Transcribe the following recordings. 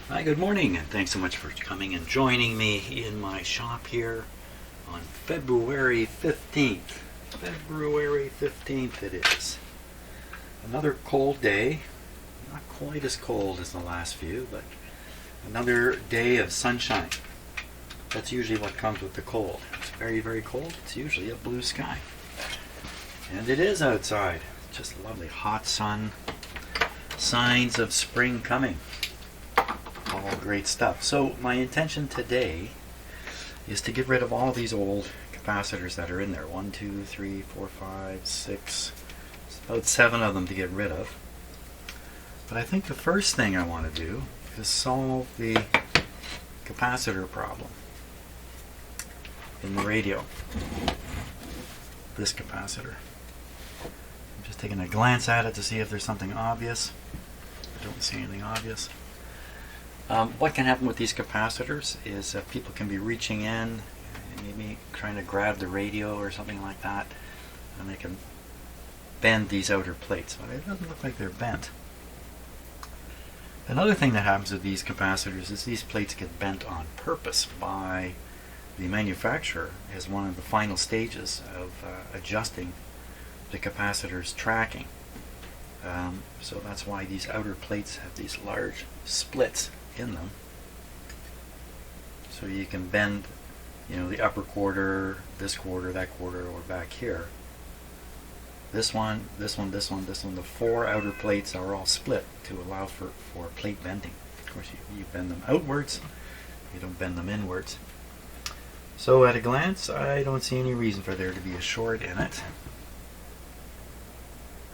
Hi, good morning, and thanks so much for coming and joining me in my shop here on February 15th. February 15th it is. Another cold day, not quite as cold as the last few, but another day of sunshine. That's usually what comes with the cold. It's very, very cold. It's usually a blue sky. And it is outside. Just lovely hot sun. Signs of spring coming. All great stuff. So my intention today is to get rid of all these old capacitors that are in there. 1, 2, 3, 4, 5, 6. It's about 7 of them to get rid of. But I think the first thing I want to do is solve the capacitor problem in the radio. This capacitor. I'm just taking a glance at it to see if there's something obvious. I don't see anything obvious. What can happen with these capacitors is people can be reaching in, maybe trying to grab the radio or something like that, and they can bend these outer plates. But it doesn't look like they're bent. Another thing that happens with these capacitors is these plates get bent on purpose by the manufacturer as one of the final stages of adjusting the capacitor's tracking. So that's why these outer plates have these large splits in them, so you can bend, the upper quarter, this quarter, that quarter, or back here. This one, this one, this one, this one. The 4 outer plates are all split to allow for plate bending. Of course, you bend them outwards. You don't bend them inwards. So at a glance, I don't see any reason for there to be a short in it.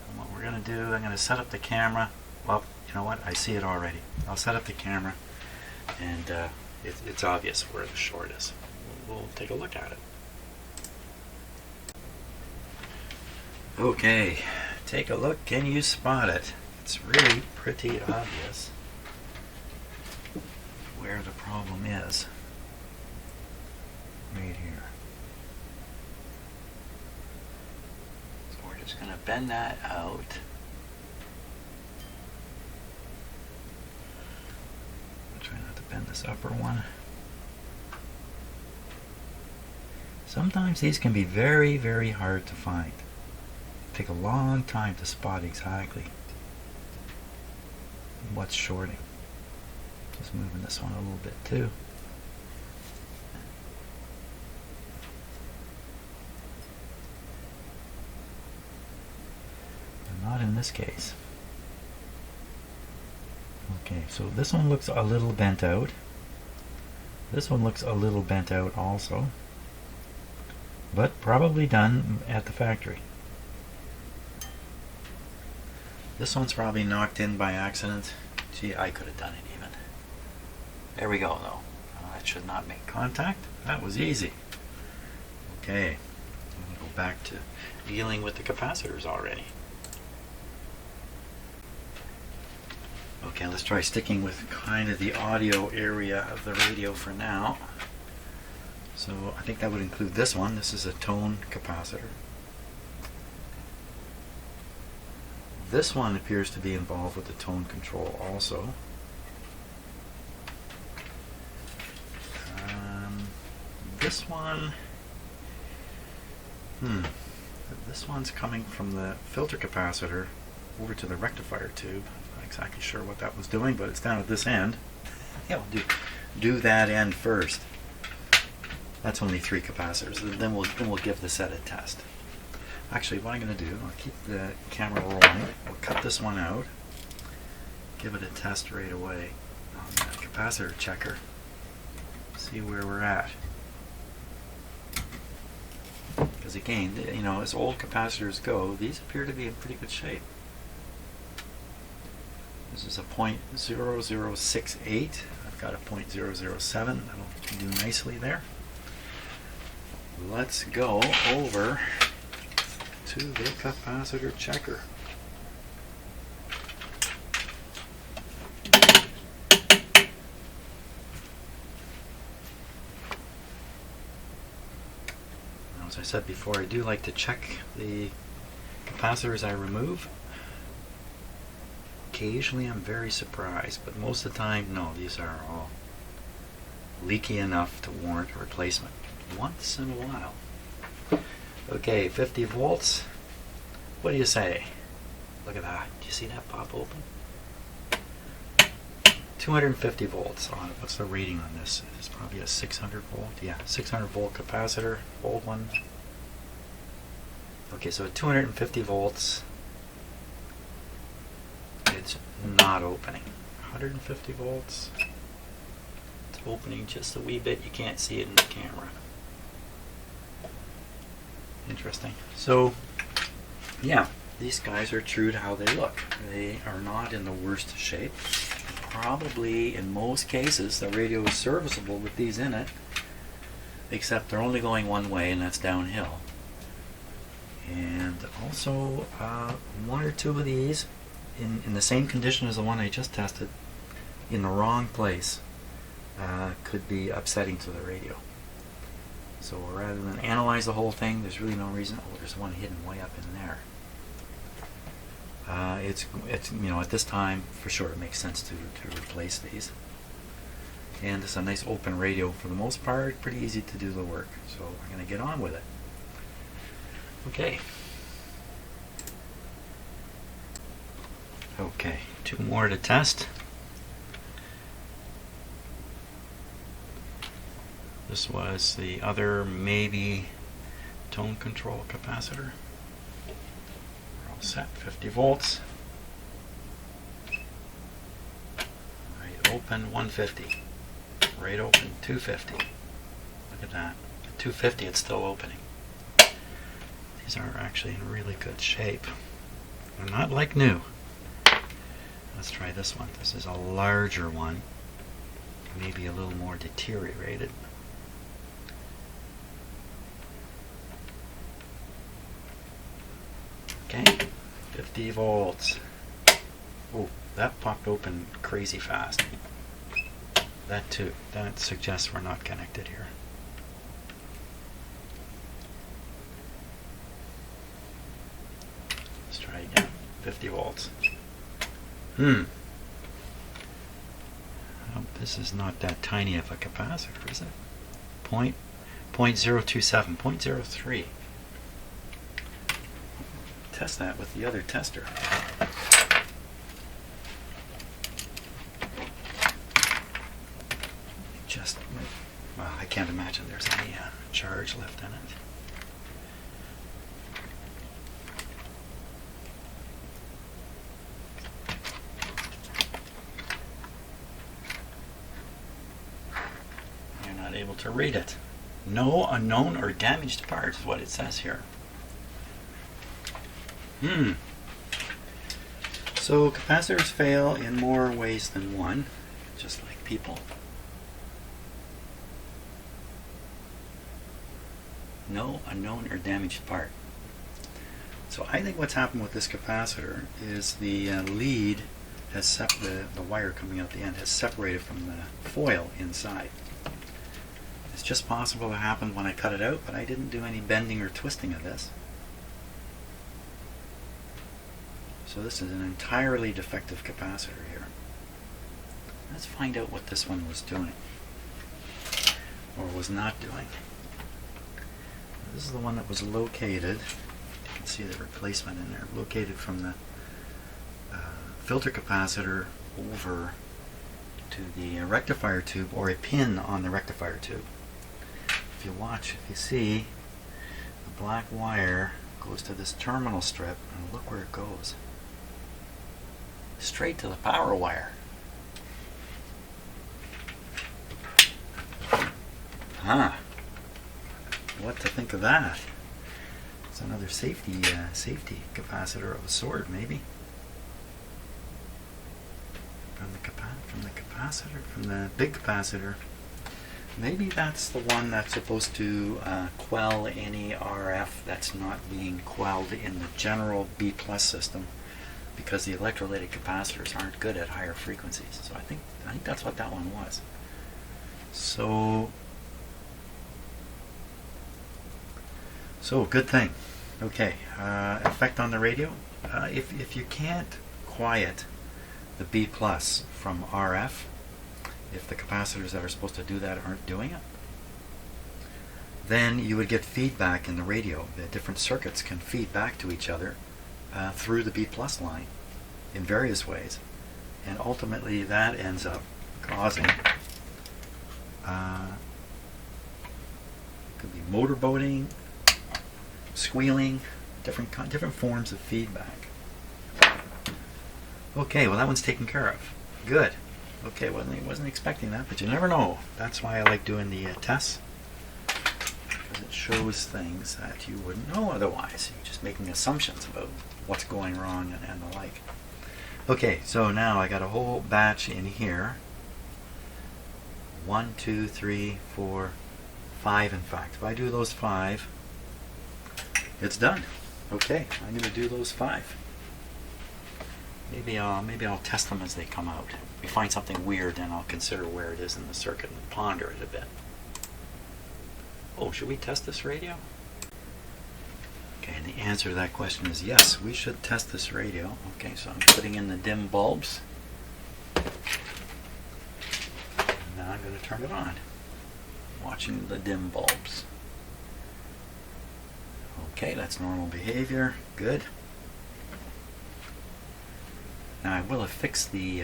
And what we're going to do, I'm going to set up the camera. Well, you know what? I see it already. I'll set up the camera, and it's obvious where the short is. We'll take a look at it. Okay, take a look. Can you spot it? It's really pretty obvious where the problem is. Right here. So we're just going to bend that out. Try not to bend this upper one. Sometimes these can be very, very hard to find. Take a long time to spot exactly what's shorting. Just moving this one a little bit too. But not in this case. Okay, so this one looks a little bent out. This one looks a little bent out also, but probably done at the factory. This one's probably knocked in by accident. Gee, I could have done it even. There we go though. That should not make contact. That was easy. Okay, I'm going to go back to dealing with the capacitors already. Okay, let's try sticking with kind of the audio area of the radio for now. So I think that would include this one. This is a tone capacitor. This one appears to be involved with the tone control also. This one, this one's coming from the filter capacitor over to the rectifier tube. Not exactly sure what that was doing, but it's down at this end. Yeah, we'll do that end first. That's only 3 capacitors. Then we'll give the set a test. Actually, what I'm going to do, I'll keep the camera rolling. We'll cut this one out. Give it a test right away on the capacitor checker. See where we're at. Because again, as old capacitors go, these appear to be in pretty good shape. This is a 0.0068. I've got a 0.007. That'll do nicely there. Let's go over to the capacitor checker. As I said before, I do like to check the capacitors I remove occasionally I'm very surprised, but most of the time, no, these are all leaky enough to warrant a replacement once in a while. Okay, 50 volts. What do you say? Look at that. Do you see that pop open? 250 volts on it. What's the rating on this? It's probably a 600 volt. Yeah, 600 volt capacitor, old one. Okay, so at 250 volts, it's not opening. 150 volts, it's opening just a wee bit. You can't see it in the camera. Interesting. So, yeah, these guys are true to how they look. They are not in the worst shape. Probably, in most cases, the radio is serviceable with these in it, except they're only going one way, and that's downhill. And also, one or two of these, in the same condition as the one I just tested, in the wrong place, could be upsetting to the radio. So rather than analyze the whole thing, there's really no reason. Oh, there's one hidden way up in there. It's at this time for sure it makes sense to replace these. And it's a nice open radio for the most part, pretty easy to do the work. So I'm going to get on with it. Okay. Okay, two more to test. This was the other maybe tone control capacitor. We're all set, 50 volts. Right open 150. Right open 250. Look at that. At 250 it's still opening. These are actually in really good shape. They're not like new. Let's try this one. This is a larger one. Maybe a little more deteriorated. Okay, 50 volts. Oh, that popped open crazy fast. That too. That suggests we're not connected here. Let's try again. 50 volts. Oh, this is not that tiny of a capacitor, is it? 0.027, 0.03. Test that with the other tester. Well, I can't imagine there's any charge left in it. You're not able to read it. No unknown or damaged parts is what it says here. So capacitors fail in more ways than one, just like people. No unknown or damaged part. So I think what's happened with this capacitor is the lead has the wire coming out the end has separated from the foil inside. It's just possible it happened when I cut it out, but I didn't do any bending or twisting of this. So this is an entirely defective capacitor here. Let's find out what this one was doing, or was not doing. This is the one that was located, you can see the replacement in there, located from the filter capacitor over to the rectifier tube, or a pin on the rectifier tube. If you watch, if you see, the black wire goes to this terminal strip, and look where it goes. Straight to the power wire. What to think of that? It's another safety capacitor of a sort, maybe. From the big capacitor. Maybe that's the one that's supposed to quell any RF that's not being quelled in the general B+ system, because the electrolytic capacitors aren't good at higher frequencies. So I think that's what that one was. So good thing. Okay, effect on the radio. If you can't quiet the B plus from RF if the capacitors that are supposed to do that aren't doing it. Then you would get feedback in the radio. The different circuits can feed back to each other through the B plus line in various ways. And ultimately that ends up causing could be motorboating, squealing, different forms of feedback. Okay, well that one's taken care of. Good. Okay, wasn't expecting that, but you never know. That's why I like doing the tests, because it shows things that you wouldn't know otherwise. You're just making assumptions about what's going wrong and the like. Okay, so now I got a whole batch in here. 1, 2, 3, 4, 5 in fact. If I do those 5, it's done. Okay, I'm going to do those 5. Maybe I'll test them as they come out. If we find something weird, then I'll consider where it is in the circuit and ponder it a bit. Oh, should we test this radio? Okay, and the answer to that question is yes, we should test this radio. Okay, so I'm putting in the dim bulbs. And now I'm going to turn it on. Watching the dim bulbs. Okay, that's normal behavior. Good. Now I will have fixed the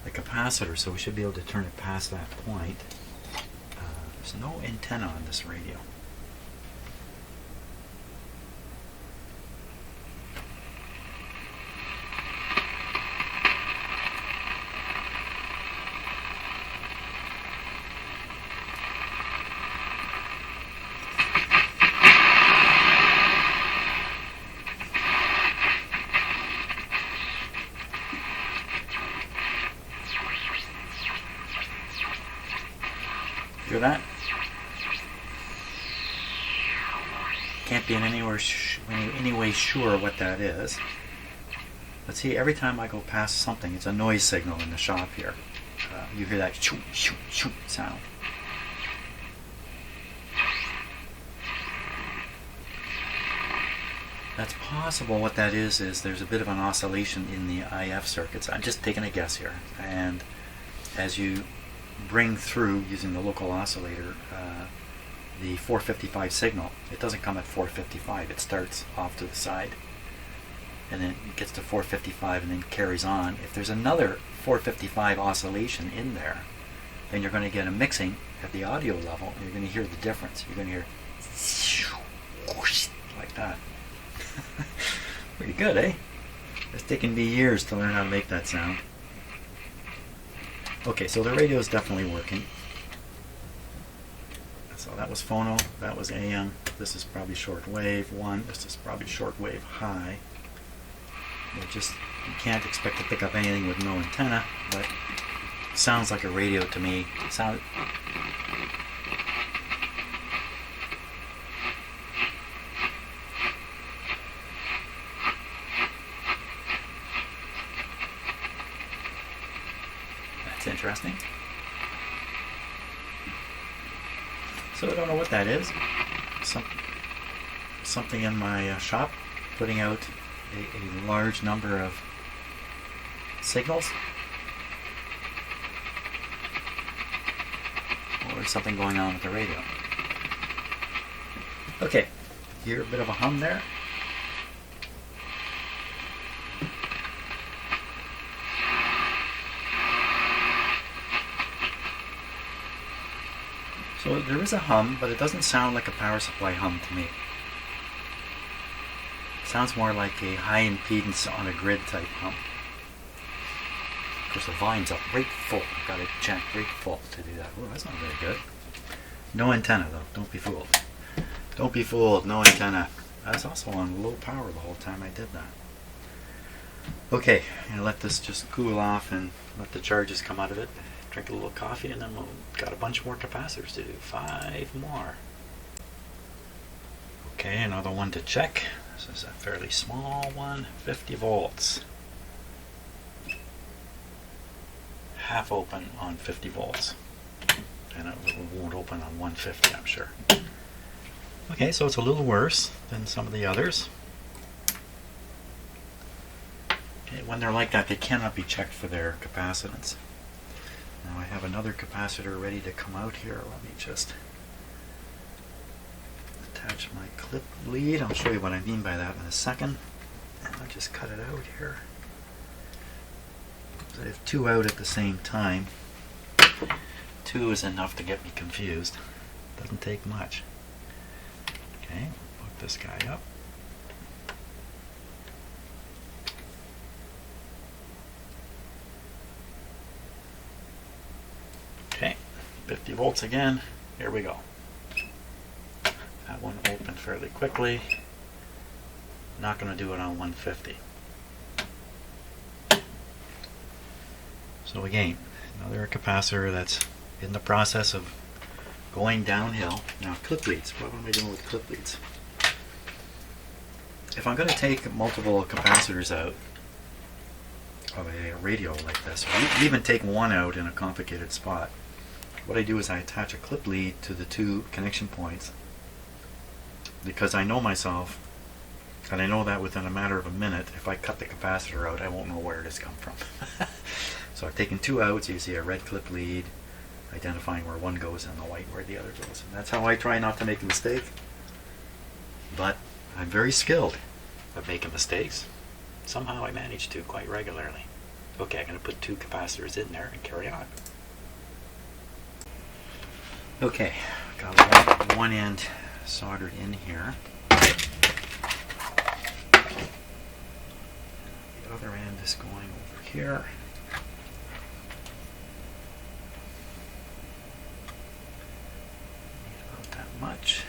capacitor, so we should be able to turn it past that point. There's no antenna on this radio. Hear that? Can't be in any way sure what that is. But see, every time I go past something, it's a noise signal in the shop here. You hear that shoot, shoot, shoot sound. That's possible. What that is there's a bit of an oscillation in the IF circuits. I'm just taking a guess here. And as you bring through, using the local oscillator, the 455 signal, it doesn't come at 455. It starts off to the side and then it gets to 455 and then carries on. If there's another 455 oscillation in there, then you're going to get a mixing at the audio level and you're going to hear the difference. You're going to hear like that. Pretty good, eh? It's taken me years to learn how to make that sound. Okay, so the radio is definitely working. So that was phono, that was AM. This is probably shortwave 1. This is probably shortwave high. You can't expect to pick up anything with no antenna, but it sounds like a radio to me. That's interesting. So I don't know what that is. Something in my shop putting out a large number of signals, or something going on with the radio. Okay, hear a bit of a hum there. So there is a hum, but it doesn't sound like a power supply hum to me. It sounds more like a high impedance on a grid type hum. Of course the volume's up right full. I've got it jacked right full to do that. Oh, that's not very good. No antenna though, don't be fooled. Don't be fooled, no antenna. I was also on low power the whole time I did that. Okay, I'm gonna let this just cool off and let the charges come out of it. Drink a little coffee, and then we've got a bunch more capacitors to do. 5 more. Okay, another one to check. This is a fairly small one, 50 volts. Half open on 50 volts. And it won't open on 150, I'm sure. Okay, so it's a little worse than some of the others. Okay, when they're like that, they cannot be checked for their capacitance. Now I have another capacitor ready to come out here. Let me just attach my clip lead. I'll show you what I mean by that in a second. And I'll just cut it out here. So I have two out at the same time. Two is enough to get me confused. Doesn't take much. Okay, hook this guy up. Okay, 50 volts again. Here we go. That one opened fairly quickly. Not going to do it on 150. So again, another capacitor that's in the process of going downhill. Now clip leads. What am I doing with clip leads? If I'm going to take multiple capacitors out of a radio like this, or even take one out in a complicated spot, what I do is I attach a clip lead to the two connection points, because I know myself, and I know that within a matter of a minute, if I cut the capacitor out, I won't know where it has come from. So I've taken two out, so you see a red clip lead identifying where one goes and the white where the other goes. And that's how I try not to make a mistake. But I'm very skilled at making mistakes. Somehow I manage to quite regularly. Okay, I'm going to put two capacitors in there and carry on. Okay, got one end soldered in here. The other end is going over here. About that much.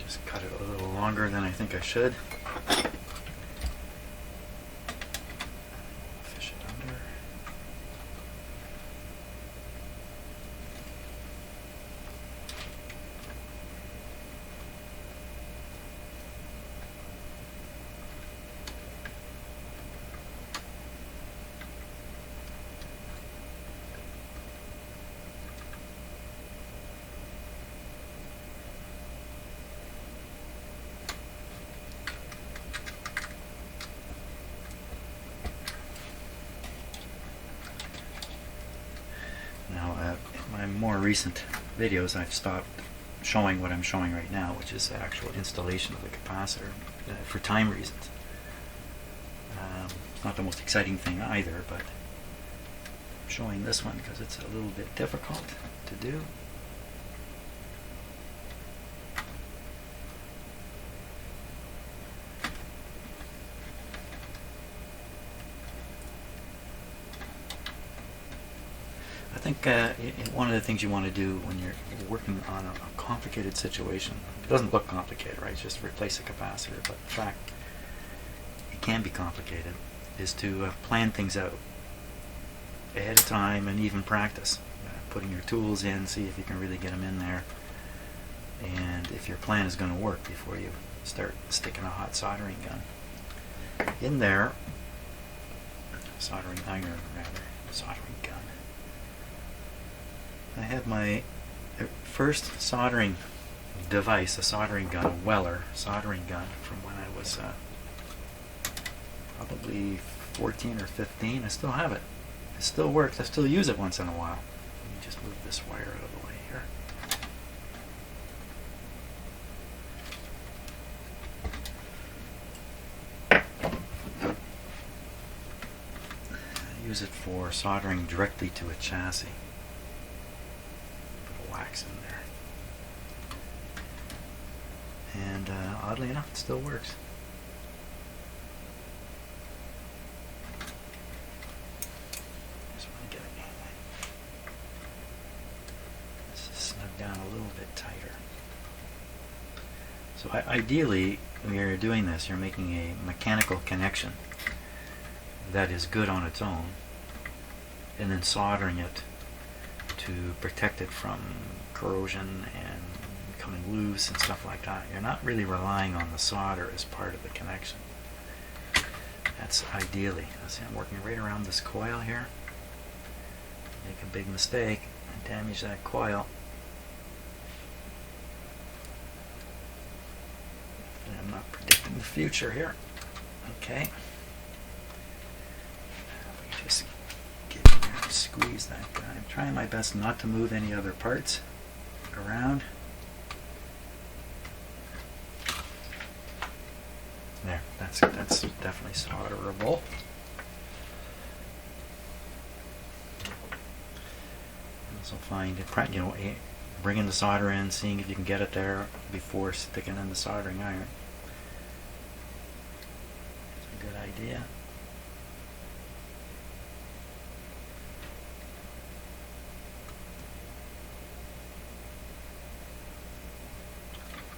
Just cut it a little longer than I think I should. Fish it under. In more recent videos, I've stopped showing what I'm showing right now, which is the actual installation of the capacitor, for time reasons. It's not the most exciting thing either, but I'm showing this one because it's a little bit difficult to do. I think one of the things you want to do when you're working on a complicated situation, it doesn't look complicated, right? It's just replace a capacitor, but in fact, it can be complicated, is to plan things out ahead of time and even practice. Putting your tools in, see if you can really get them in there, and if your plan is going to work before you start sticking a hot soldering gun in there. Soldering iron, rather. Soldering gun. I have my first soldering device, a soldering gun, a Weller soldering gun, from when I was probably 14 or 15. I still have it. It still works. I still use it once in a while. Let me just move this wire out of the way here. I use it for soldering directly to a chassis. Wax in there, and oddly enough, it still works. Just want to get it. This is snugged down a little bit tighter. So ideally, when you're doing this, you're making a mechanical connection that is good on its own, and then soldering it to protect it from corrosion and coming loose and stuff like that. You're not really relying on the solder as part of the connection. That's ideally. See, I'm working right around this coil here. Make a big mistake and damage that coil. I'm not predicting the future here. Okay. Just get in there and squeeze that guy. I'm trying my best not to move any other parts around. There, that's definitely solderable. Also find it, bringing the solder in, seeing if you can get it there before sticking in the soldering iron. It's a good idea.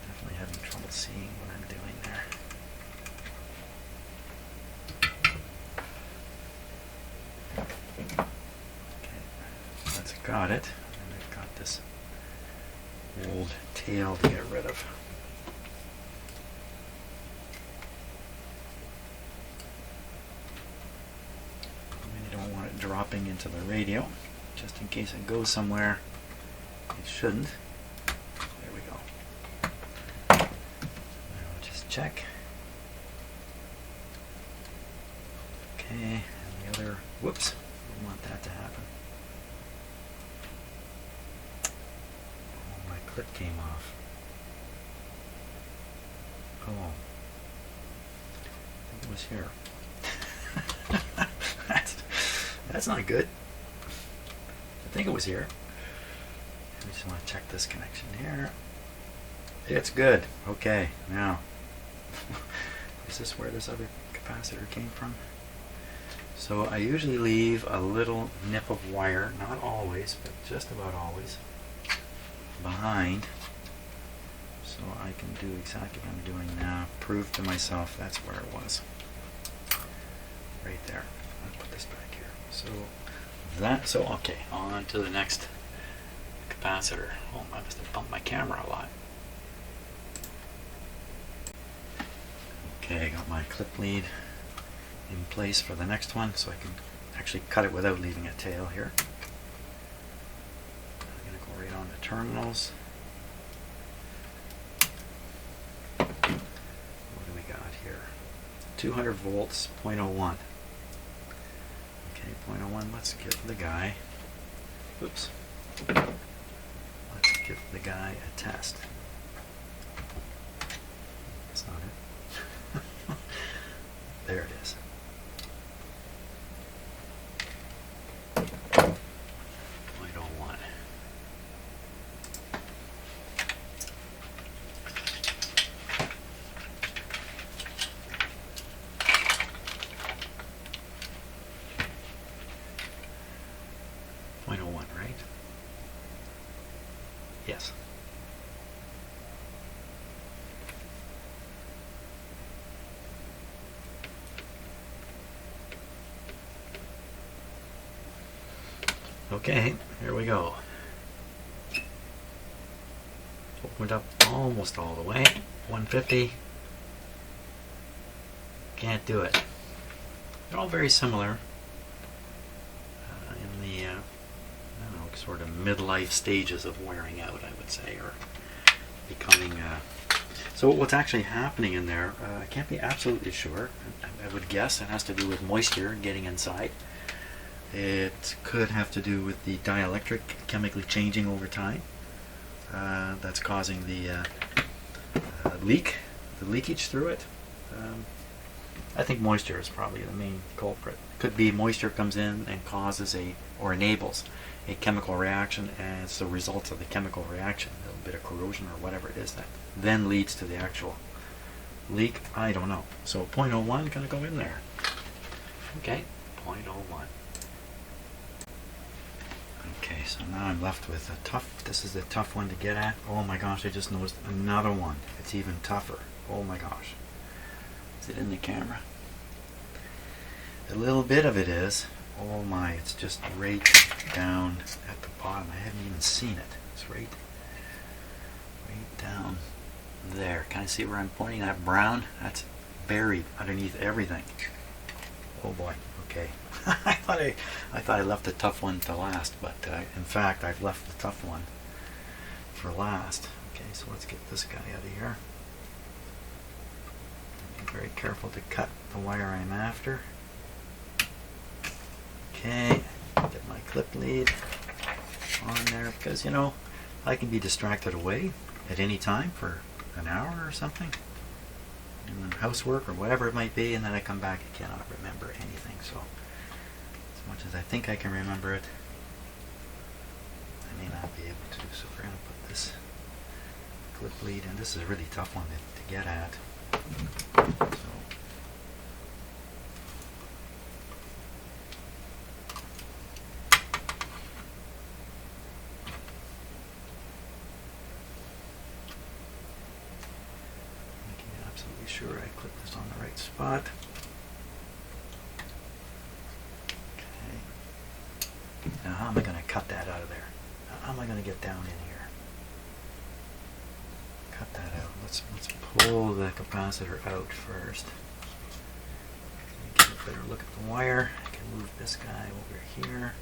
Definitely having trouble seeing what I'm doing there. Got it. And I've got this old tail to get rid of. I really don't want it dropping into the radio, just in case it goes somewhere it shouldn't. There we go. Now we'll just check. Okay, and the other, whoops, I don't want that to happen. Clip came off. Oh, I think it was here. that's not good. I think it was here. I just want to check this connection here. It's good. Okay, now is this where this other capacitor came from? So I usually leave a little nip of wire, not always, but just about always, behind, so I can do exactly what I'm doing now. Prove to myself that's where it was. Right there. I'll put this back here. So okay, on to the next capacitor. Oh, I must have bumped my camera a lot. Okay, I got my clip lead in place for the next one, so I can actually cut it without leaving a tail here. Right on the terminals. What do we got here? 200 volts, 0.01. Okay, 0.01. Let's give the guy. Oops. Let's give the guy a test. That's not it. There it is. Yes. Okay, here we go. Opened up almost all the way. 150. Can't do it. They're all very similar in the sort of midlife stages of wearing out, I would say, or becoming. So what's actually happening in there, I can't be absolutely sure. I would guess it has to do with moisture getting inside. It could have to do with the dielectric chemically changing over time. That's causing the leakage through it. I think moisture is probably the main culprit. Could be moisture comes in and causes or enables a chemical reaction, and it's the result of the chemical reaction, a little bit of corrosion or whatever it is, that then leads to the actual leak. I don't know. So 0.01 gonna go in there. Okay, 0.01. Okay, so now I'm left with a tough, this is the tough one to get at. Oh my gosh, I just noticed another one. It's even tougher. Oh my gosh. Is it in the camera? A little bit of it is. Oh my, it's just right down at the bottom. I haven't even seen it. It's right down there. Can I see where I'm pointing? That brown? That's buried underneath everything. Oh boy, okay. I thought I left the tough one to last, but in fact I've left the tough one for last. Okay, so let's get this guy out of here. Be very careful to cut the wire I'm after. Okay, get my clip lead on there, because you know I can be distracted away at any time for an hour or something, and housework or whatever it might be, and then I come back and cannot remember anything. So as much as I think I can remember it, I may not be able to. So we're going to put this clip lead in. This is a really tough one to get at. So sure I clip this on the right spot. Okay. Now how am I going to cut that out of there? How am I going to get down in here? Cut that out. Let's pull the capacitor out first. Get a better look at the wire. I can move this guy over here.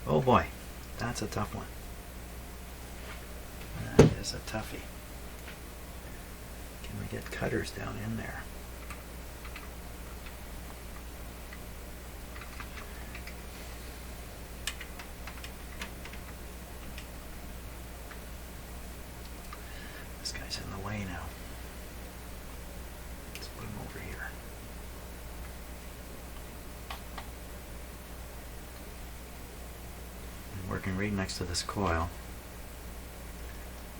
Oh boy, that's a tough one. That is a toughie. Can we get cutters down in there? This guy's in the way now. Let's put him over here. I'm working right next to this coil.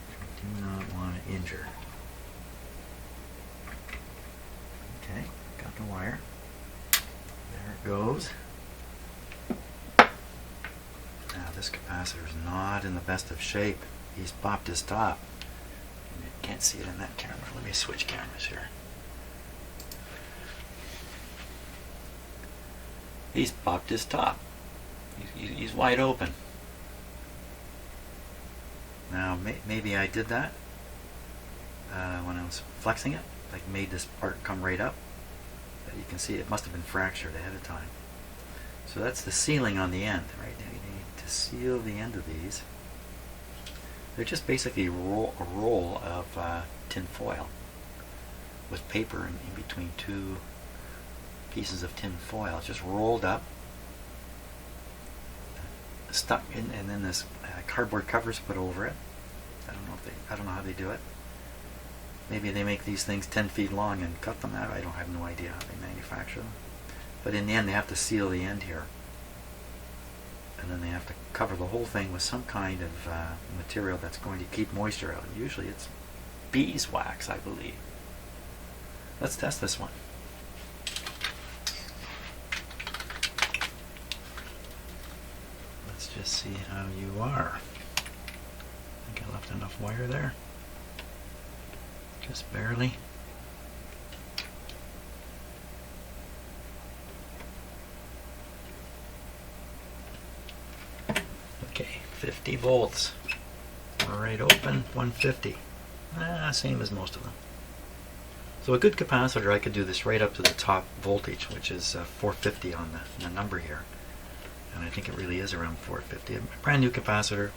I do not want to injure. Okay, got the wire. There it goes. Now this capacitor is not in the best of shape. He's popped his top. You can't see it in that camera. Let me switch cameras here. He's popped his top. He's wide open. Now maybe I did that when I was flexing it. Like made this part come right up. You can see it must have been fractured ahead of time. So that's the sealing on the end. Right now you need to seal the end of these. They're just basically a roll of tin foil with paper in between two pieces of tin foil. It's just rolled up, stuck in, and then this cardboard covers put over it. I don't know how they do it. Maybe they make these things 10 feet long and cut them out. I don't have no idea how they manufacture them. But in the end, they have to seal the end here. And then they have to cover the whole thing with some kind of material that's going to keep moisture out. Usually it's beeswax, I believe. Let's test this one. Let's just see how you are. I think I left enough wire there. Just barely. Okay, 50 volts. Right open, 150. Same as most of them. So a good capacitor, I could do this right up to the top voltage, which is 450 on the number here. And I think it really is around 450. A brand new capacitor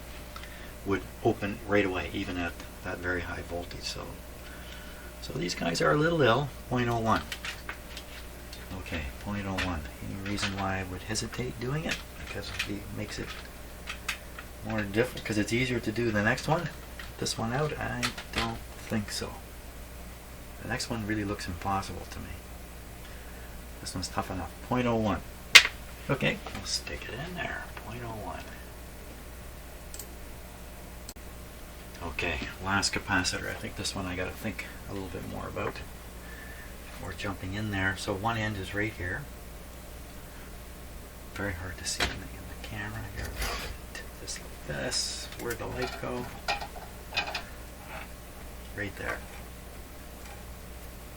would open right away, even at that very high voltage. So these guys are a little ill, 0.01. Okay, 0.01. Any reason why I would hesitate doing it? Because it makes it more difficult, because it's easier to do the next one. This one out? I don't think so. The next one really looks impossible to me. This one's tough enough. 0.01. Okay, we'll stick it in there. 0.01. Okay, last capacitor. I think this one I got to think a little bit more about before jumping in there. So one end is right here. Very hard to see in the camera. Here, tip this like this. Where'd the light go? Right there.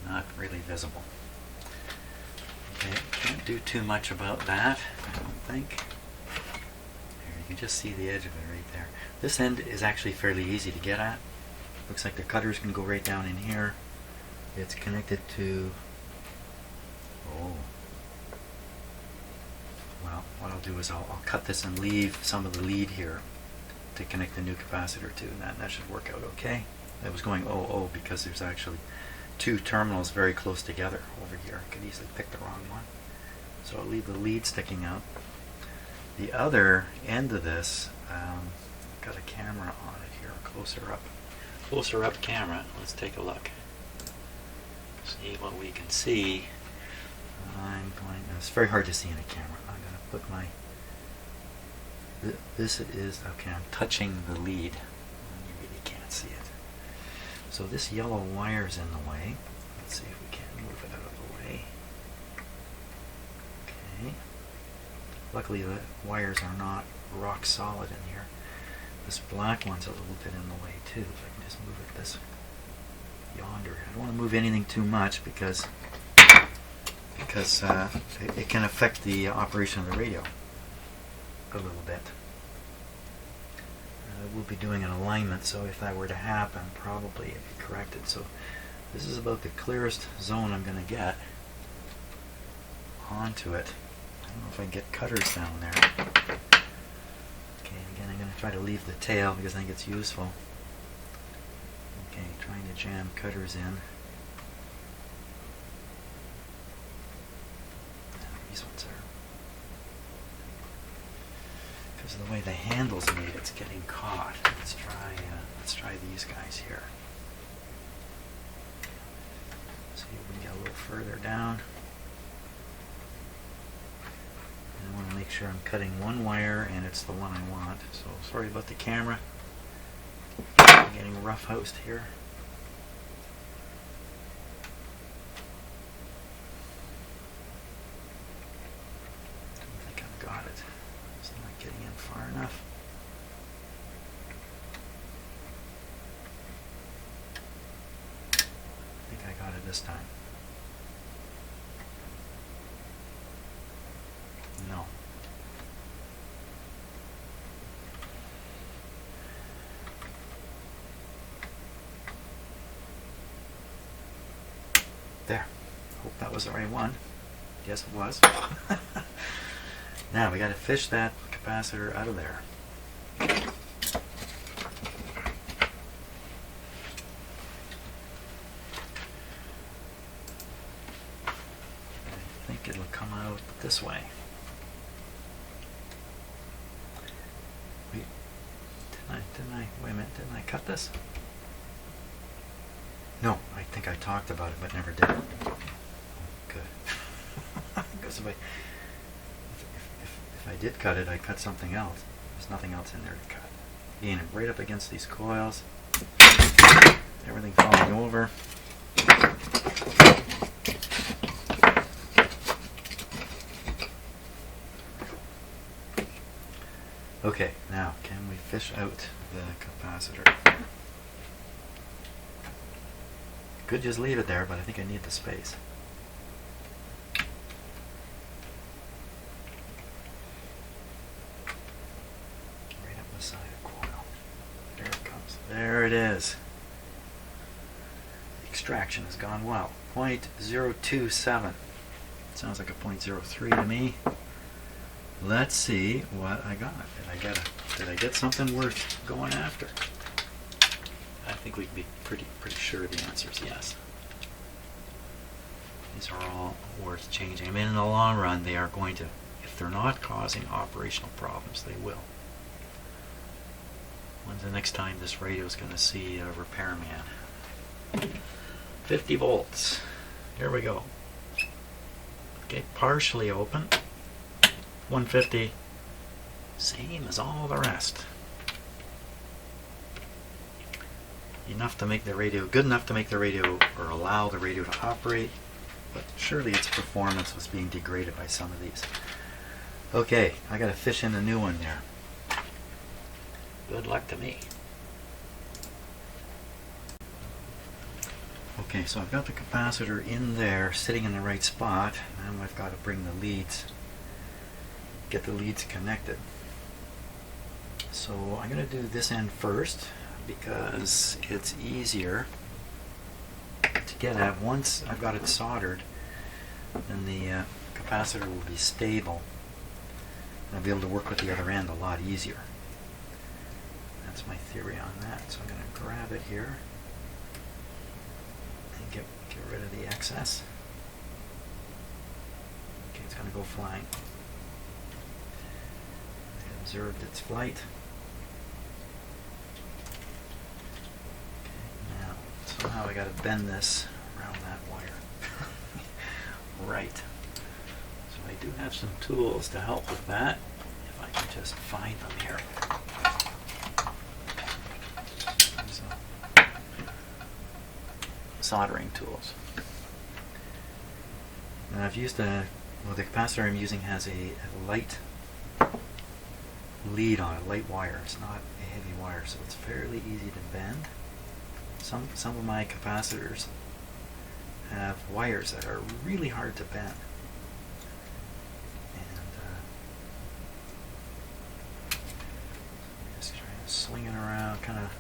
Not really visible. Okay, can't do too much about that, I don't think. There, you can just see the edge of it right there. This end is actually fairly easy to get at. Looks like the cutters can go right down in here. It's connected to... Oh. well, what I'll do is I'll cut this and leave some of the lead here to connect the new capacitor to, and that should work out okay. I was going oh because there's actually two terminals very close together over here. I could easily pick the wrong one. So I'll leave the lead sticking out. The other end of this, got a camera on it here, closer up camera. Let's take a look. See what we can see. It's very hard to see in a camera. I'm going to put my, this is, okay, I'm touching the lead. You really can't see it. So this yellow wire's in the way. Let's see if we can move it out of the way. Okay. Luckily the wires are not rock solid in here. This black one's a little bit in the way too. If I can just move it this yonder. I don't want to move anything too much because it can affect the operation of the radio a little bit. We'll be doing an alignment, so if that were to happen, probably it'd be corrected. So this is about the clearest zone I'm going to get onto it. I don't know if I can get cutters down there. Okay, again I'm going to try to leave the tail because I think it's useful. Okay, trying to jam cutters in. These ones are, because of the way the handle's made, it's getting caught. Let's try these guys here. See if we can get a little further down. And I want to make sure I'm cutting one wire and it's the one I want. So sorry about the camera. I'm getting rough housed here. Got it. It's not getting in far enough. I think I got it this time. No. There. Hope that was the right one. Yes, it was. Now we got to fish that capacitor out of there. I think it'll come out this way. Wait, wait a minute, didn't I cut this? No, I think I talked about it but never did it. Oh, good. Because if I did cut it, I cut something else. There's nothing else in there to cut. Again, right up against these coils. Everything falling over. Okay, now can we fish out the capacitor? Could just leave it there, but I think I need the space. Right up the side of coil. There it comes. There it is. The extraction has gone well. 0.027. Sounds like a 0.03 to me. Let's see what I got. Did I get something worth going after? I think we can be pretty sure the answer is yes. These are all worth changing. I mean, in the long run, they are going to, if they're not causing operational problems, they will. When's the next time this radio is going to see a repairman? 50 volts. Here we go. Okay, partially open. 150. Same as all the rest. Enough to make the radio, good enough to make the radio, or allow the radio to operate, but surely its performance was being degraded by some of these. Okay, I gotta fish in a new one there. Good luck to me. Okay, so I've got the capacitor in there, sitting in the right spot. Now I've got to bring the leads, get the leads connected. So I'm going to do this end first because it's easier to get at. Once I've got it soldered, then the capacitor will be stable. I'll be able to work with the other end a lot easier. That's my theory on that. So I'm going to grab it here and get rid of the excess. Okay, it's going to go flying. I observed its flight. Okay, now somehow I got to bend this around that wire. Right. So I do have some tools to help with that, if I can just find them here. Soldering tools. Now I've used the capacitor I'm using has a light lead on it, light wire. It's not a heavy wire, so it's fairly easy to bend. Some of my capacitors have wires that are really hard to bend. And just trying to swing it around, kind of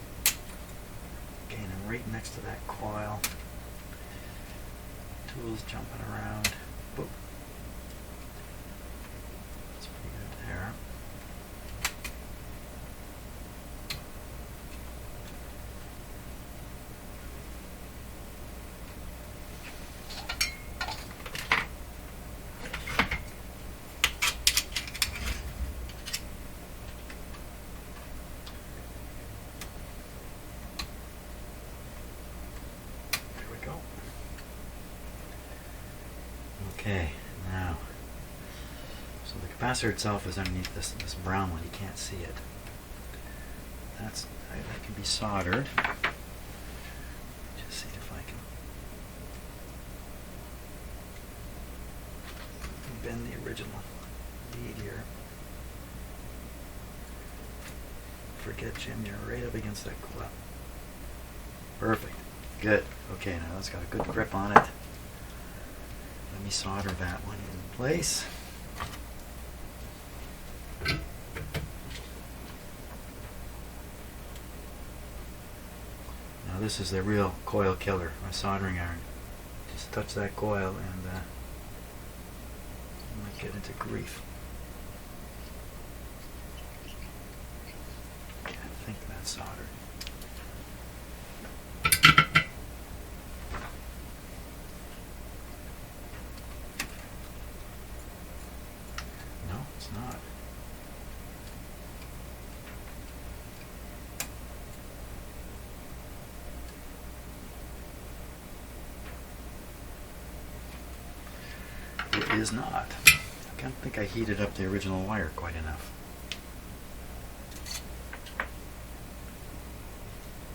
getting right next to that coil. Tools jumping around. Boop. That's pretty good there. Okay, now, so the capacitor itself is underneath this brown one. You can't see it. That can be soldered. Just see if I can bend the original lead here. Forget, Jim, you're right up against that coil. Perfect. Good. Okay, now it's got a good grip on it. Let me solder that one in place. Now this is the real coil killer, my soldering iron. Just touch that coil and you might get into grief. Okay, I think that's soldered. Not. It is not. I don't think I heated up the original wire quite enough.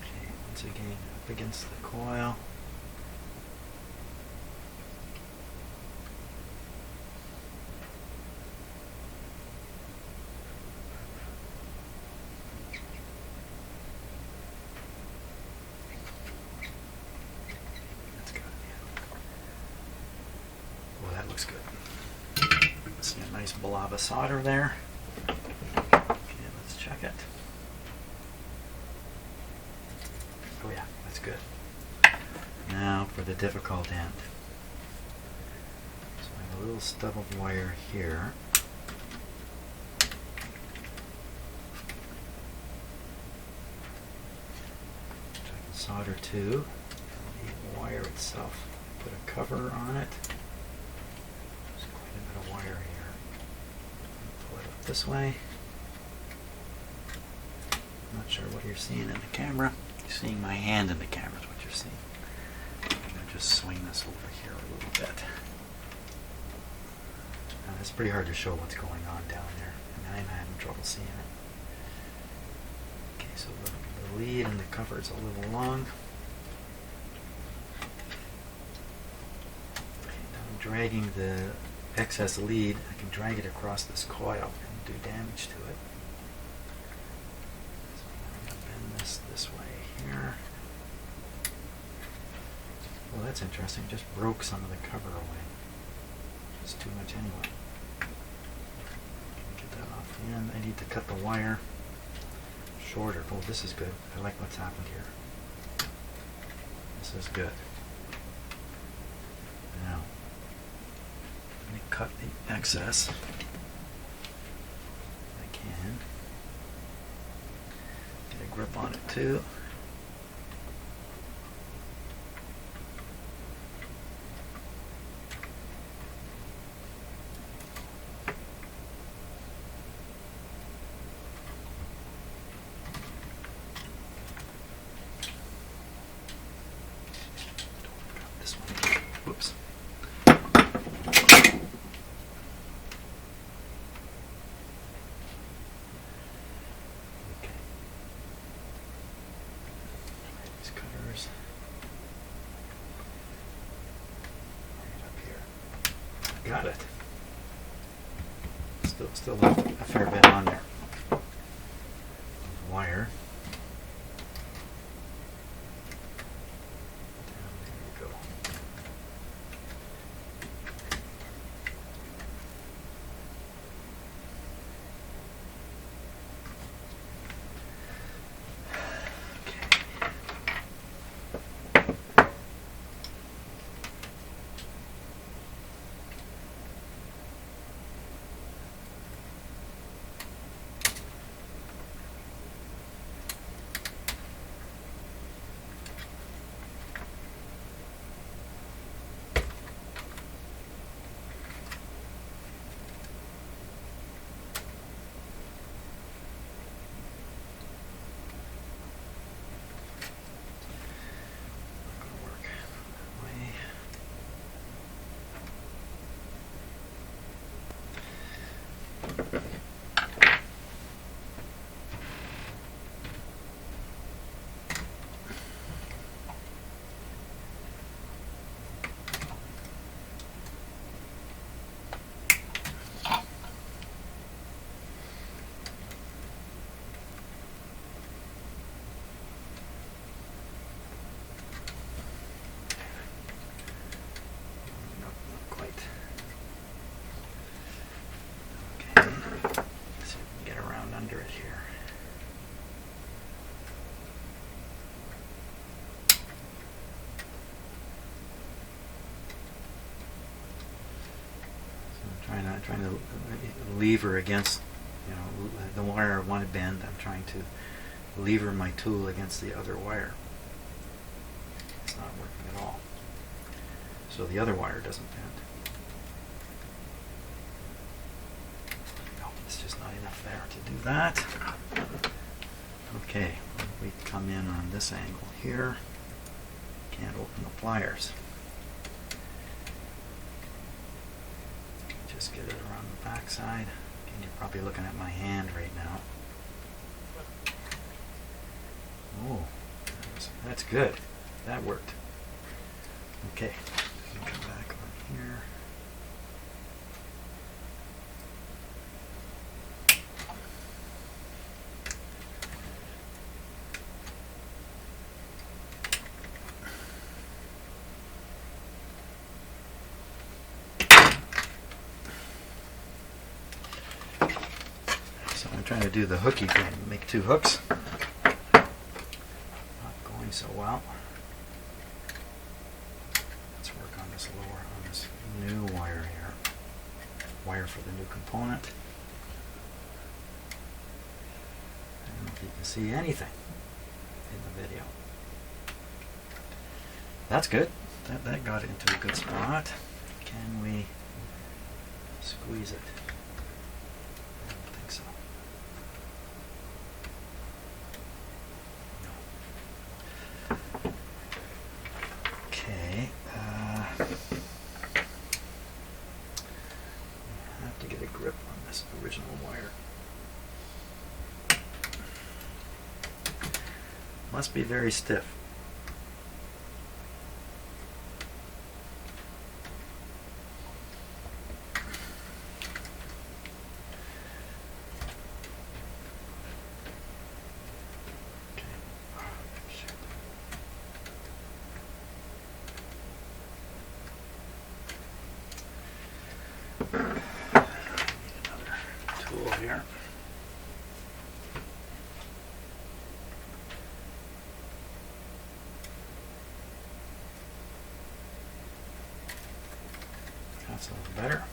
Okay, once again, up against the coil. Looks good. See a nice blob of solder there. Okay, let's check it. Oh yeah, that's good. Now for the difficult end. So I have a little stub of wire here. Which I can solder to. The wire itself, put a cover on it. Wire here. Pull it up this way. I'm not sure what you're seeing in the camera. You're seeing my hand in the camera is what you're seeing. I'm going to just swing this over here a little bit. Now, it's pretty hard to show what's going on down there. I mean, I'm having trouble seeing it. Okay, so the lead and the cover is a little long. Okay, now I'm dragging the excess lead. I can drag it across this coil and do damage to it. So I'm going to bend this way here. Well, that's interesting. Just broke some of the cover away. It's too much anyway. Get that off the end. I need to cut the wire shorter. Oh, this is good. I like what's happened here. This is good. Now, let me cut the excess. can. Get a grip on it too. This one. Whoops. Got it. Still left a fair bit on there. Wire. There you go. Trying to lever against, the wire I want to bend. I'm trying to lever my tool against the other wire. It's not working at all. So the other wire doesn't bend. No, it's just not enough there to do that. Okay, we come in on this angle here. Can't open the pliers. Just get it around the back side. And you're probably looking at my hand right now. Oh, that's good. That worked. Okay, come back on here. So I'm trying to do the hooky thing, make two hooks. Not going so well. Let's work on this lower, on this new wire here. Wire for the new component. I don't know if you can see anything in the video. That's good. That got it into a good spot. Can we squeeze it? I don't think so. No. Okay. I have to get a grip on this original wire. Must be very stiff. Here. That's a little better.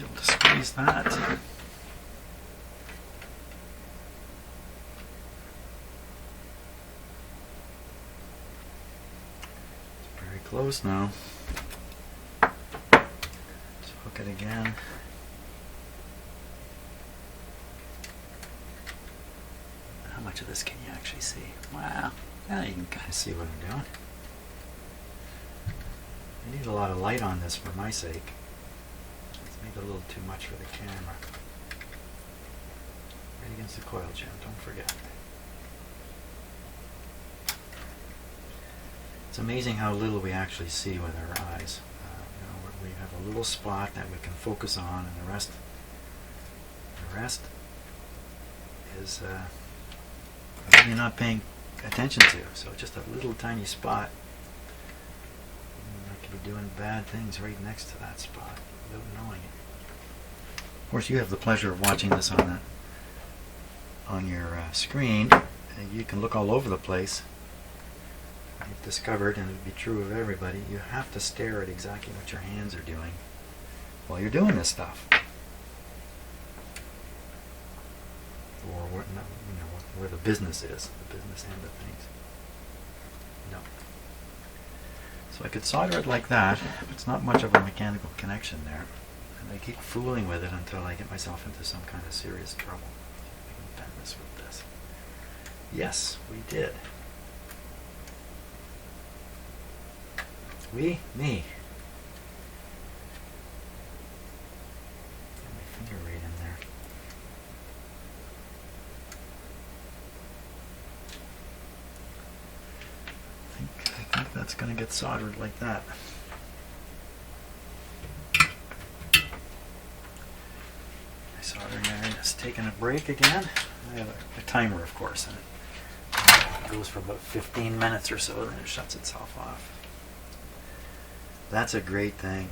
Be able to squeeze that. It's very close now. Let's hook it again. How much of this can you actually see? Wow. Yeah, you can kind of see what I'm doing. I need a lot of light on this for my sake. It's maybe a little too much for the camera. Right against the coil, Jim, don't forget. It's amazing how little we actually see with our eyes. We have a little spot that we can focus on, and the rest is you're not paying attention to. So just a little tiny spot. I could be doing bad things right next to that spot without knowing it. Of course, you have the pleasure of watching this on your screen. You can look all over the place. I've discovered, and it would be true of everybody, you have to stare at exactly what your hands are doing while you're doing this stuff. Or where the business is, the business end of things. No. So I could solder it like that. It's not much of a mechanical connection there. And I keep fooling with it until I get myself into some kind of serious trouble. I can bend this with this. Yes, we did. Me. Get my finger right in there. I think that's going to get soldered like that. My soldering iron is taking a break again. I have a timer, of course, and it goes for about 15 minutes or so, then it shuts itself off. That's a great thing.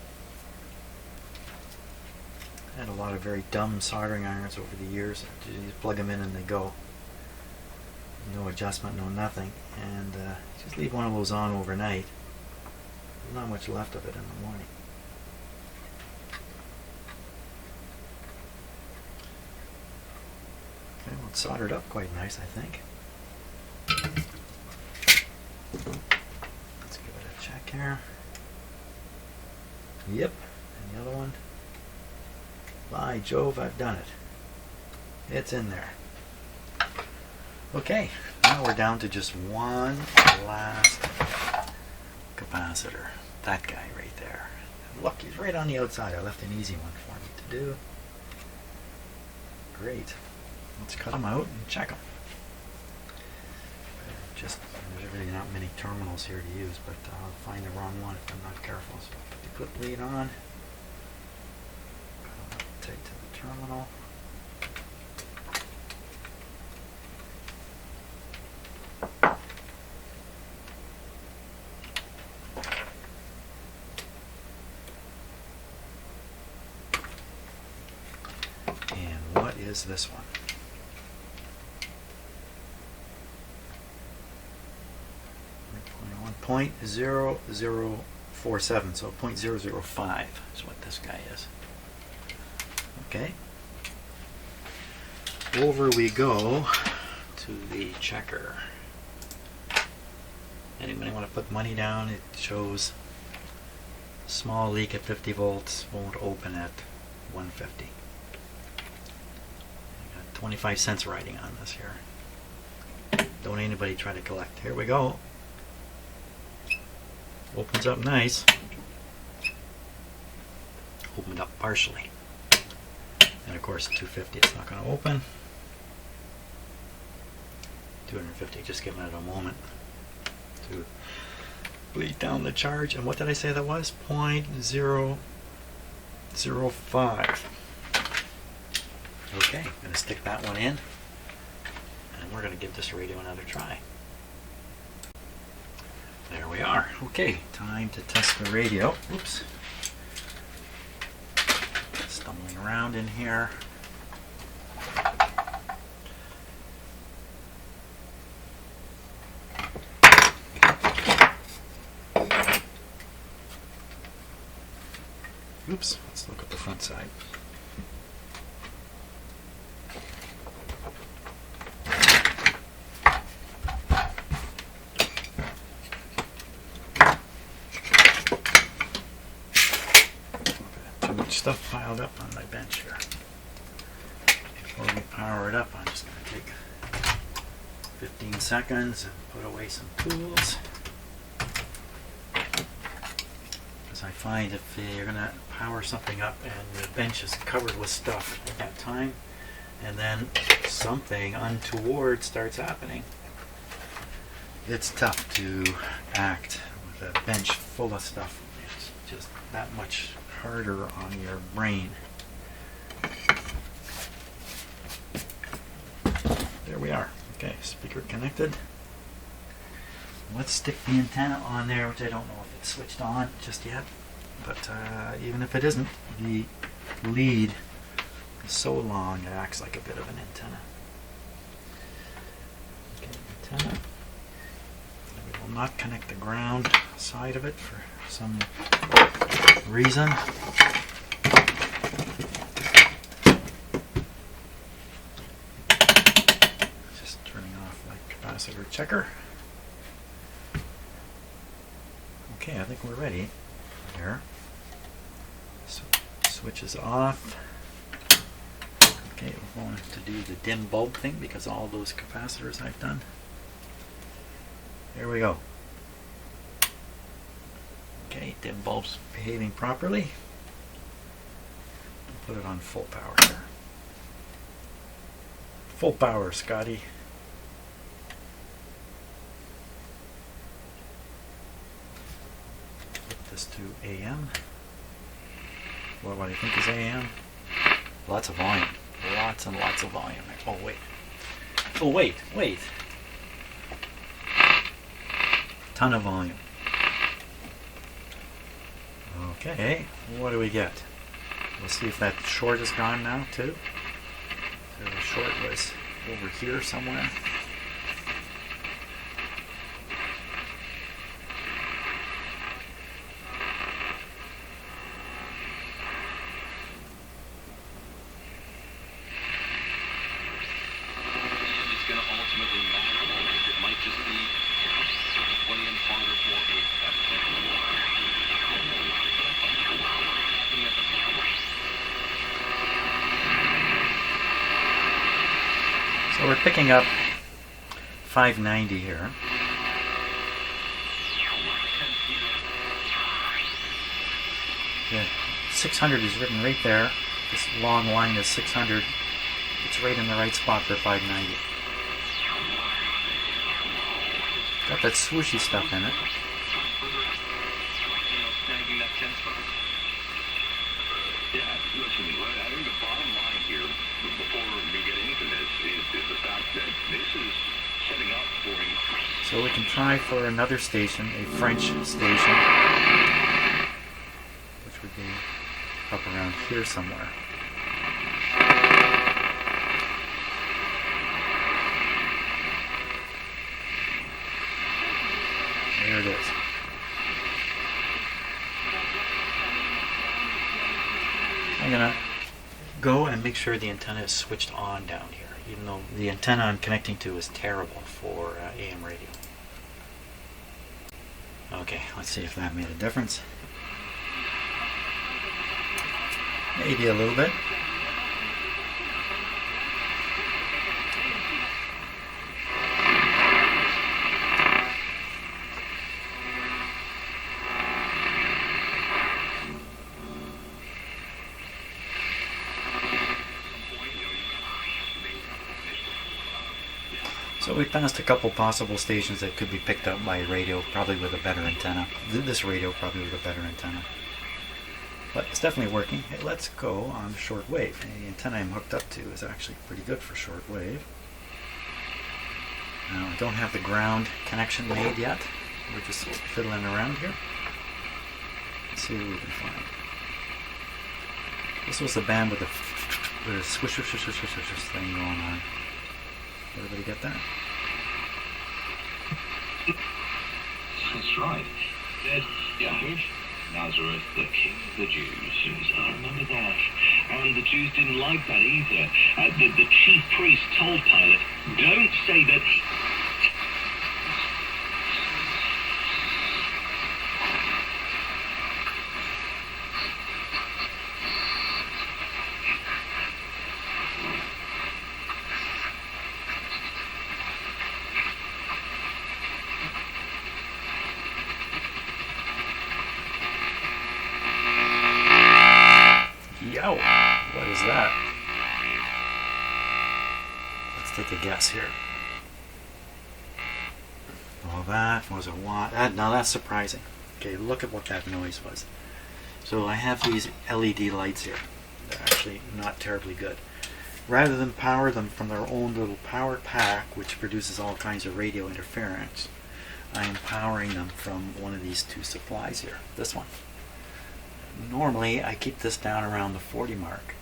I had a lot of very dumb soldering irons over the years. You just plug them in and they go. No adjustment, no nothing. And just leave one of those on overnight. There's not much left of it in the morning. Okay, well, it's soldered up quite nice, I think. Let's give it a check here. Yep, and the other one. By Jove, I've done it. It's in there. Okay, now we're down to just one last capacitor. That guy right there. And look, he's right on the outside. I left an easy one for me to do. Great. Let's cut them out and check them. There's really not many terminals here to use, but I'll find the wrong one if I'm not careful. So I'll put the clip lead on. Tight to the terminal. And what is this one? .0047, so 0.005 is what this guy is. Okay. Over we go to the checker. Anybody want to put money down? It shows small leak at 50 volts, won't open at 150. I got 25 cents writing on this here. Don't anybody try to collect. Here we go. Opens up nice. Opened up partially. And of course 250 it's not going to open. 250, just giving it a moment to bleed down the charge. And what did I say that was? 0.005. Okay, I'm going to stick that one in. And we're going to give this radio another try. There we are. Okay, time to test the radio. Oops. Stumbling around in here. Oops, let's look at the front side. Too much stuff piled up on my bench here. Before we power it up, I'm just going to take 15 seconds and put away some tools. Because I find if you're going to power something up and the bench is covered with stuff at that time, and then something untoward starts happening, it's tough to act with a bench full of stuff. It's just that much harder on your brain. There we are. Okay, speaker connected. Let's stick the antenna on there, which I don't know if it's switched on just yet. But even if it isn't, the lead is so long it acts like a bit of an antenna. Okay, antenna. We will not connect the ground side of it for some reason. Just turning off my capacitor checker. Okay, I think we're ready. There. So, switch is off. Okay, we're going to do the dim bulb thing because all those capacitors I've done. There we go. Okay, dim bulb's behaving properly. Put it on full power here. Full power, Scotty. Put this to AM. What do you think is AM? Lots of volume. Lots and lots of volume. Oh, wait. Oh, wait. Ton of volume. Okay, what do we get? We'll see if that short is gone now, too. So the short was over here somewhere. So we're picking up 590 here. Yeah, 600 is written right there. This long line is 600. It's right in the right spot for 590. Got that swooshy stuff in it. Yeah, listen, I think the bottom line here, before we get into this, is the fact that this is setting up for a... So we can try for another station, a French station, which would be up around here somewhere. There it is. I'm going to go and make sure the antenna is switched on down here, even though the antenna I'm connecting to is terrible for AM radio. Okay, let's see if that made a difference. Maybe a little bit. So we passed a couple possible stations that could be picked up by radio, probably with a better antenna. This radio probably with a better antenna. But it's definitely working. Hey, let's go on short wave. And the antenna I'm hooked up to is actually pretty good for short wave. Now I don't have the ground connection made yet. We're just fiddling around here. Let's see what we can find. This was the band with a swish thing going on. Everybody get that? That's right. Yeah. Nazareth, the king of the Jews. I remember that. And the Jews didn't like that either. The chief priest told Pilate, don't say that he... Yo, what is that? Let's take a guess here. Well, that was a watt. Now that's surprising. Okay, look at what that noise was. So I have these LED lights here. They're actually not terribly good. Rather than power them from their own little power pack, which produces all kinds of radio interference, I am powering them from one of these two supplies here. This one. Normally I keep this down around the 40 mark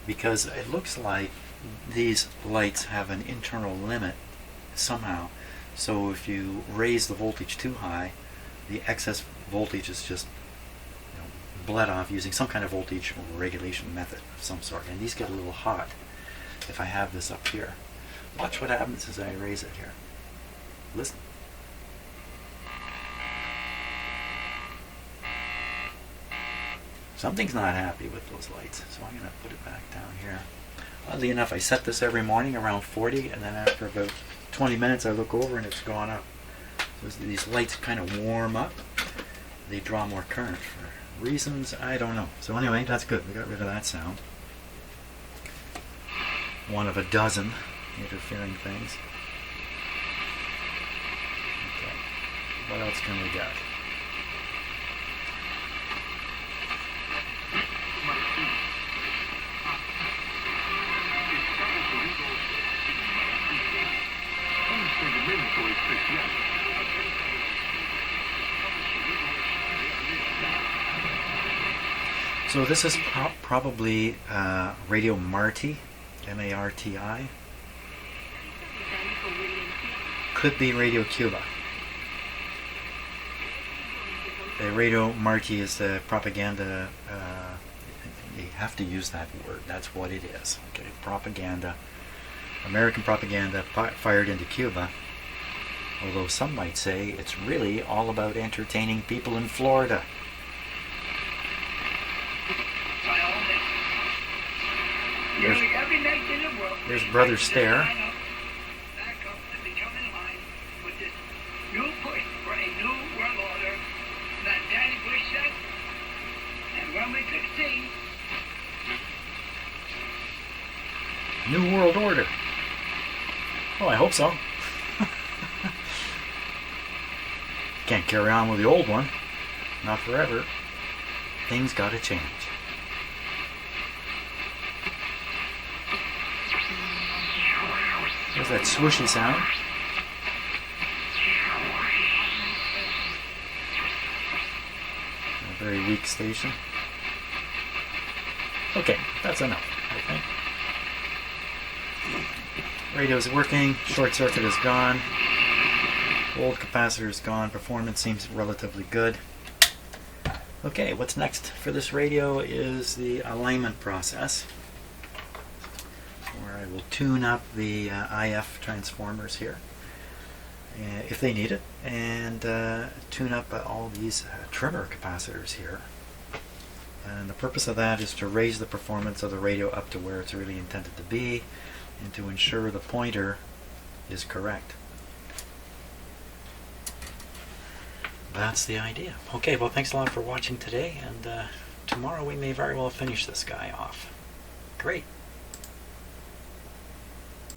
because it looks like these lights have an internal limit somehow. So if you raise the voltage too high, the excess voltage is just bled off using some kind of voltage regulation method of some sort. And these get a little hot if I have this up here. Watch what happens as I raise it here. Listen. Something's not happy with those lights, so I'm going to put it back down here. Oddly enough, I set this every morning around 40, and then after about 20 minutes I look over and it's gone up. So these lights kind of warm up. They draw more current for reasons I don't know. So anyway, that's good. We got rid of that sound. One of a dozen interfering things. Okay. What else can we get? So this is probably Radio Marti, M-A-R-T-I. Could be Radio Cuba. Radio Marti is the propaganda. You have to use that word. That's what it is. Okay, propaganda. American propaganda fired into Cuba. Although some might say it's really all about entertaining people in Florida. There's Brother Stare. New World Order. Well, I hope so. Can't carry on with the old one. Not forever. Things gotta change. There's that swooshy sound. A very weak station. Okay, that's enough, I think. Radio's working, short circuit is gone, old capacitor is gone, performance seems relatively good. Okay, what's next for this radio is the alignment process, where I will tune up the IF transformers here, if they need it, and tune up all these trimmer capacitors here. And the purpose of that is to raise the performance of the radio up to where it's really intended to be, and to ensure the pointer is correct. That's the idea. Okay, well, thanks a lot for watching today, and tomorrow we may very well finish this guy off. Great.